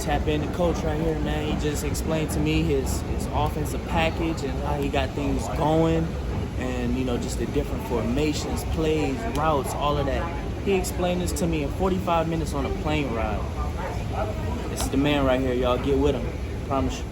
tap into Coach right here, man. He just explained to me his offensive package and how he got things going, and just the different formations, plays, routes, all of that. He explained this to me in 45 minutes on a plane ride. This is the man right here, y'all. Get with him. Promise you.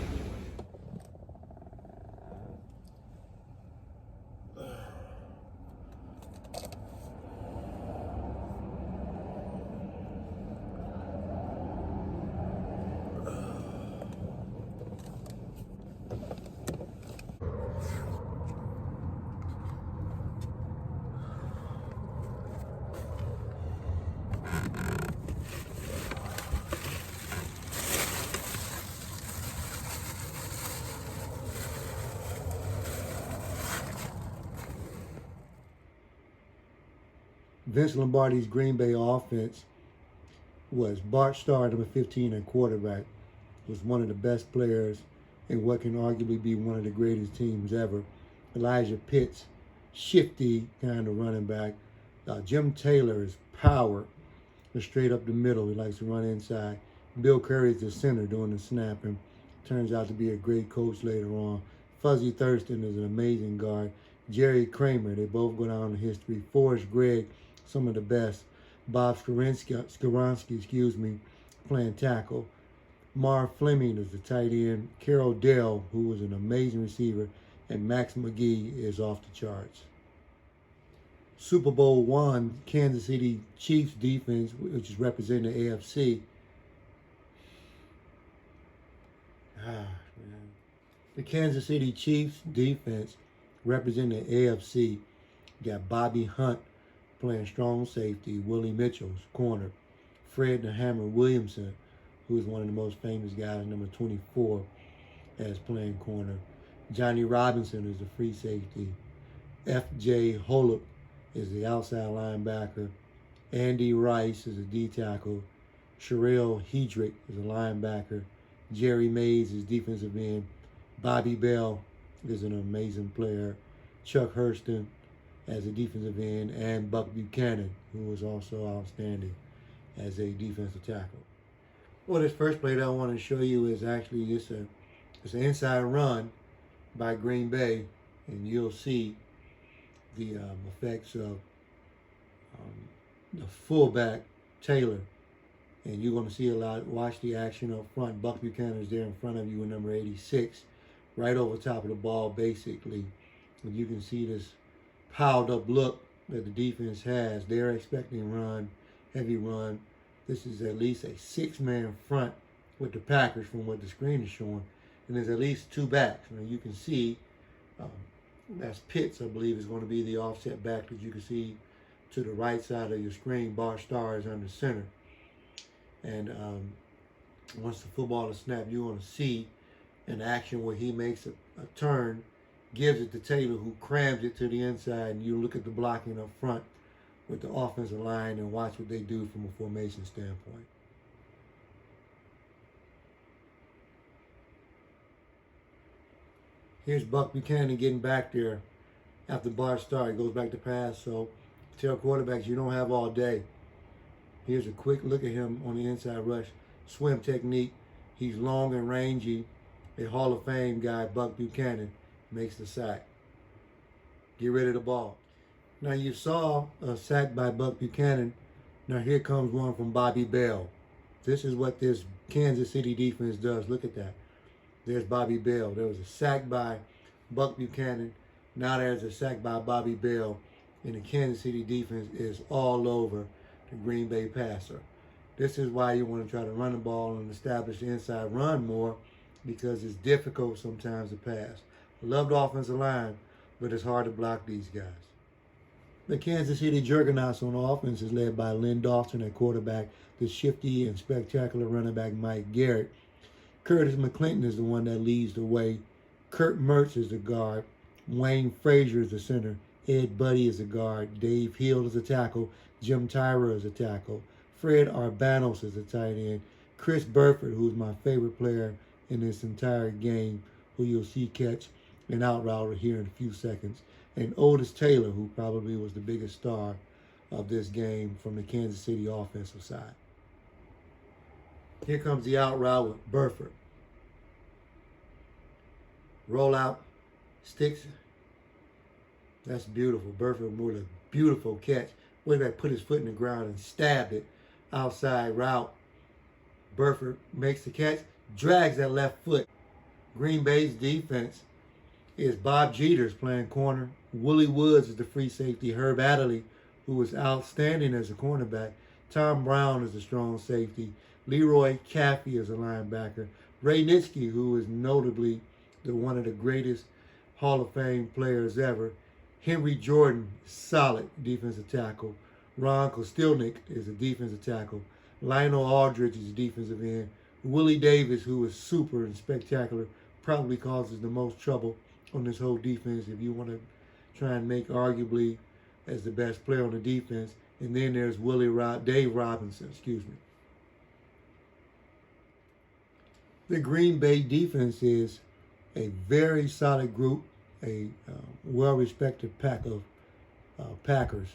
Vince Lombardi's Green Bay offense was Bart Starr, number 15 and quarterback, was one of the best players in what can arguably be one of the greatest teams ever. Elijah Pitts, shifty kind of running back. Jim Taylor is power, straight up the middle. He likes to run inside. Bill Curry's the center doing the snapping. Turns out to be a great coach later on. Fuzzy Thurston is an amazing guard. Jerry Kramer, they both go down in history. Forrest Gregg, some of the best. Bob Skoronsky, playing tackle. Marv Fleming is the tight end. Carroll Dell, who was an amazing receiver. And Max McGee is off the charts. Super Bowl I, Kansas City Chiefs defense, which is representing the AFC. The Kansas City Chiefs defense representing the AFC. Got Bobby Hunt playing strong safety, Willie Mitchell's corner, Fred the Hammer Williamson, who is one of the most famous guys, number 24, as playing corner. Johnny Robinson is the free safety. F.J. Holub is the outside linebacker. Andy Rice is a D tackle. Sherelle Hedrick is a linebacker. Jerry Mays is defensive end. Bobby Bell is an amazing player. Chuck Hurston as a defensive end, and Buck Buchanan, who was also outstanding as a defensive tackle. Well, this first play that I want to show you is actually it's an inside run by Green Bay, and you'll see the effects of the fullback Taylor, and you're going to see a lot. Watch the action up front. Buck Buchanan is there in front of you with number 86, right over top of the ball, basically. And you can see this piled up look that the defense has. They're expecting run, heavy run. This is at least a 6-man front with the Packers from what the screen is showing. And there's at least 2 backs. Now you can see that's Pitts, I believe, is going to be the offset back that you can see to the right side of your screen. Bart Starr is under center. And once the football is snapped, you're going to see an action where he makes a turn, gives it to Taylor, who crams it to the inside, and you look at the blocking up front with the offensive line and watch what they do from a formation standpoint. Here's Buck Buchanan getting back there after Bart Starr. He goes back to pass, so tell quarterbacks you don't have all day. Here's a quick look at him on the inside rush. Swim technique. He's long and rangy. A Hall of Fame guy, Buck Buchanan, makes the sack. Get rid of the ball. Now you saw a sack by Buck Buchanan. Now here comes one from Bobby Bell. This is what this Kansas City defense does. Look at that. There's Bobby Bell. There was a sack by Buck Buchanan. Now there's a sack by Bobby Bell. And the Kansas City defense is all over the Green Bay passer. This is why you want to try to run the ball and establish the inside run more, because it's difficult sometimes to pass. I love the offensive line, but it's hard to block these guys. The Kansas City Juggernauts on offense is led by Lynn Dawson at quarterback, the shifty and spectacular running back Mike Garrett. Curtis McClinton is the one that leads the way. Kurt Mertz is the guard. Wayne Frazier is the center. Ed Buddy is the guard. Dave Hill is the tackle. Jim Tyra is the tackle. Fred Arbanos is the tight end. Chris Burford, who's my favorite player in this entire game, who you'll see catch an out router here in a few seconds. And Otis Taylor, who probably was the biggest star of this game from the Kansas City offensive side. Here comes the out route with Burford. Roll out, sticks. That's beautiful. Burford with a beautiful catch. Way back, put his foot in the ground and stabbed it. Outside route. Burford makes the catch, drags that left foot. Green Bay's defense is Bob Jeter's playing corner. Willie Woods is the free safety. Herb Adderley, who was outstanding as a cornerback. Tom Brown is the strong safety. Leroy Caffey is a linebacker. Ray Nitschke, who is notably one of the greatest Hall of Fame players ever. Henry Jordan, solid defensive tackle. Ron Kostelnik is a defensive tackle. Lionel Aldridge is a defensive end. Willie Davis, who is super and spectacular, probably causes the most trouble on this whole defense if you want to try and make arguably as the best player on the defense. And then there's Dave Robinson, The Green Bay defense is a very solid group, a well-respected pack of Packers.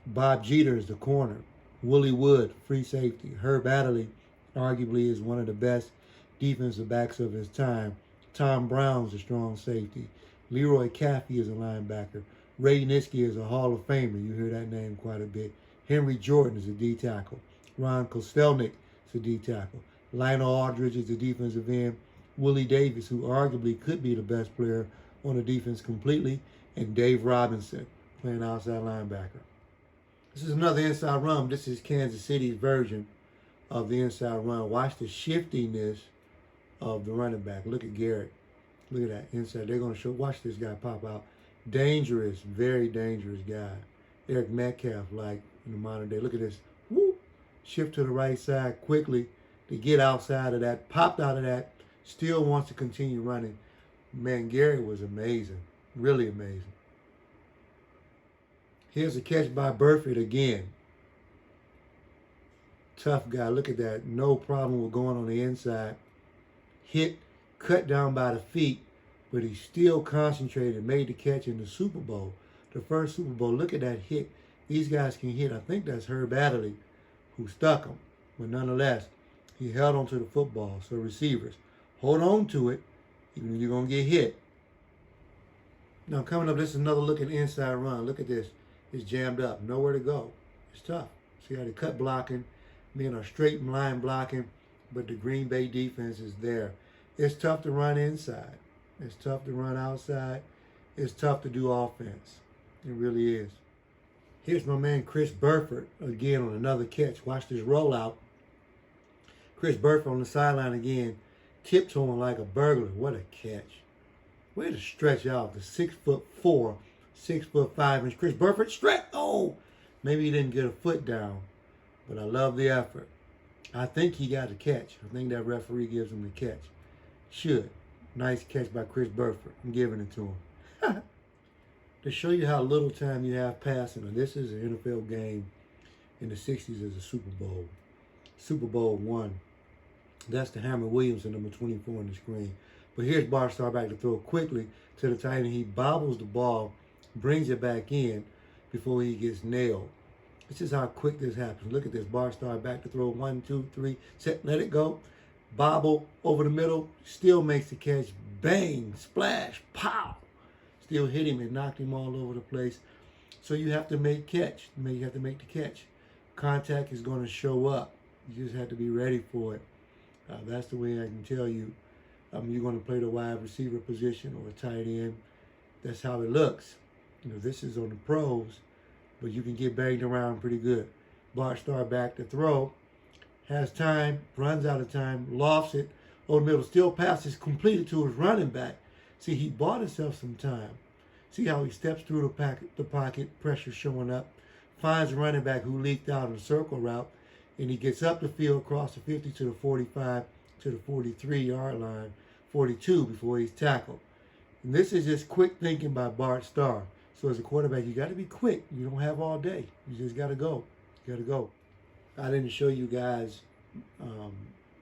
Bob Jeter is the corner. Willie Wood, free safety. Herb Adderley, arguably, is one of the best defensive backs of his time. Tom Brown's a strong safety. Leroy Caffey is a linebacker. Ray Nitschke is a Hall of Famer. You hear that name quite a bit. Henry Jordan is a D tackle. Ron Kostelnik is a D tackle. Lionel Aldridge is a defensive end. Willie Davis, who arguably could be the best player on the defense completely, and Dave Robinson playing outside linebacker. This is another inside run. This is Kansas City's version of the inside run. Watch the shiftiness of the running back. Look at Garrett. Look at that inside. They're going to show. Watch this guy pop out. Dangerous, very dangerous guy. Eric Metcalf, like in the modern day. Look at this. Woo! Shift to the right side quickly to get outside of that. Popped out of that. Still wants to continue running. Man, Garrett was amazing. Really amazing. Here's a catch by Burford again. Tough guy. Look at that. No problem with going on the inside. Hit, cut down by the feet, but he still concentrated, made the catch in the Super Bowl. The first Super Bowl. Look at that hit. These guys can hit. I think that's Herb Adderley who stuck him. But nonetheless, he held onto the football. So receivers, hold on to it, even if you're going to get hit. Now coming up, this is another look at inside run. Look at this. It's jammed up. Nowhere to go. It's tough. See how they cut blocking, being a straight line blocking, but the Green Bay defense is there. It's tough to run inside. It's tough to run outside. It's tough to do offense. It really is. Here's my man Chris Burford again on another catch. Watch this rollout. Chris Burford on the sideline again, tiptoeing like a burglar. What a catch. Way to stretch out the 6'4", 6'5" Chris Burford. Stretch. Oh, maybe he didn't get a foot down, but I love the effort. I think he got a catch. I think that referee gives him the catch. Should. Nice catch by Chris Burford. I'm giving it to him. To show you how little time you have passing, and this is an NFL game in the 60s as a Super Bowl. Super Bowl I. That's the Hammer Williams and number 24 on the screen. But here's Barstar back to throw quickly to the tight end. He bobbles the ball, brings it back in before he gets nailed. This is how quick this happens. Look at this. Barstar back to throw. 1, 2, 3. Set. Let it go. Bobble over the middle. Still makes the catch. Bang. Splash. Pow. Still hit him and knocked him all over the place. So you have to make catch. You have to make the catch. Contact is going to show up. You just have to be ready for it. That's the way I can tell you. You're going to play the wide receiver position or a tight end. That's how it looks. You know, this is on the pros, but you can get banged around pretty good. Barstar back to throw. Has time, runs out of time, lofts it. Over the middle, still passes, completed to his running back. See, he bought himself some time. See how he steps through the pocket, pressure showing up. Finds a running back who leaked out on a circle route, and he gets up the field, across the 50 to the 45 to the 43-yard line, 42 before he's tackled. And this is just quick thinking by Bart Starr. So as a quarterback, you got to be quick. You don't have all day. You just got to go. You got to go. I didn't show you guys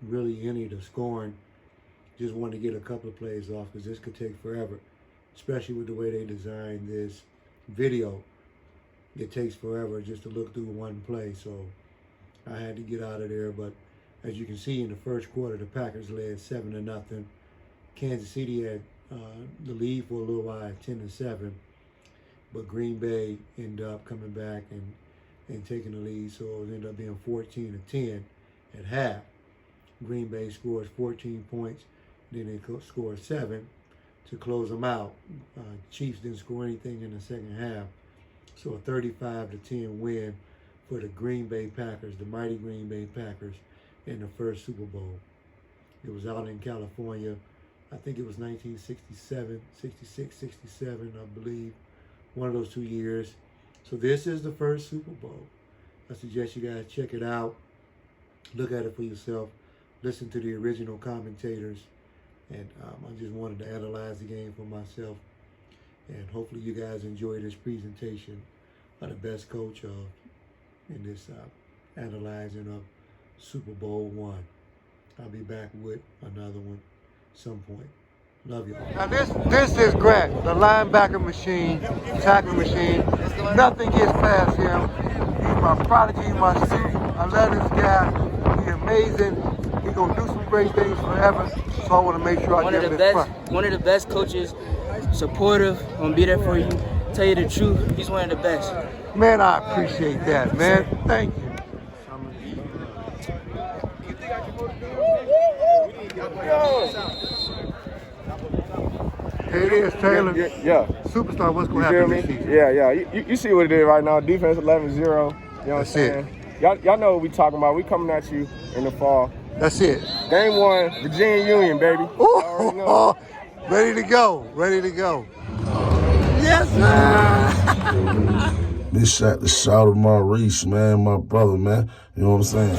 really any of the scoring. Just wanted to get a couple of plays off because this could take forever, especially with the way they designed this video. It takes forever just to look through one play, so I had to get out of there. But As you can see, in the first quarter, the Packers led 7-0. Kansas City had the lead for a little while at 10-7, but Green Bay ended up coming back and taking the lead, so it ended up being 14-10 at half. Green Bay scores 14 points, then they score 7 to close them out. Chiefs didn't score anything in the second half, so a 35-10 win for the Green Bay Packers, the mighty Green Bay Packers, in the first Super Bowl. It was out in California. I think it was 1967, 66, 67, I believe, one of those 2 years. So this is the first Super Bowl. I suggest you guys check it out. Look at it for yourself. Listen to the original commentators. And I just wanted to analyze the game for myself. And hopefully you guys enjoy this presentation of the best coach in this analyzing of Super Bowl 1. I'll be back with another one some point. Love you. Now this is Grant, the linebacker machine, tackle machine. Nothing gets past him. He's my prodigy, my student. I love this guy. He's amazing. He's gonna do some great things forever. So I want to make sure I give him his front. One of the best coaches, supportive, gonna be there for you. Tell you the truth, he's one of the best. Man, I appreciate that, man. Thank you. Here it is, Taylor. Yeah. Superstar, what's going to happen this season? Yeah. You see what it is right now. Defense 11-0. You know what I'm saying? Y'all know what we talking about. We coming at you in the fall. That's it. Game 1, Virginia Union, baby. Ooh, ready to go. Ready to go. Yes, sir. This shot the shout of Maurice, man, my brother, man. You know what I'm saying?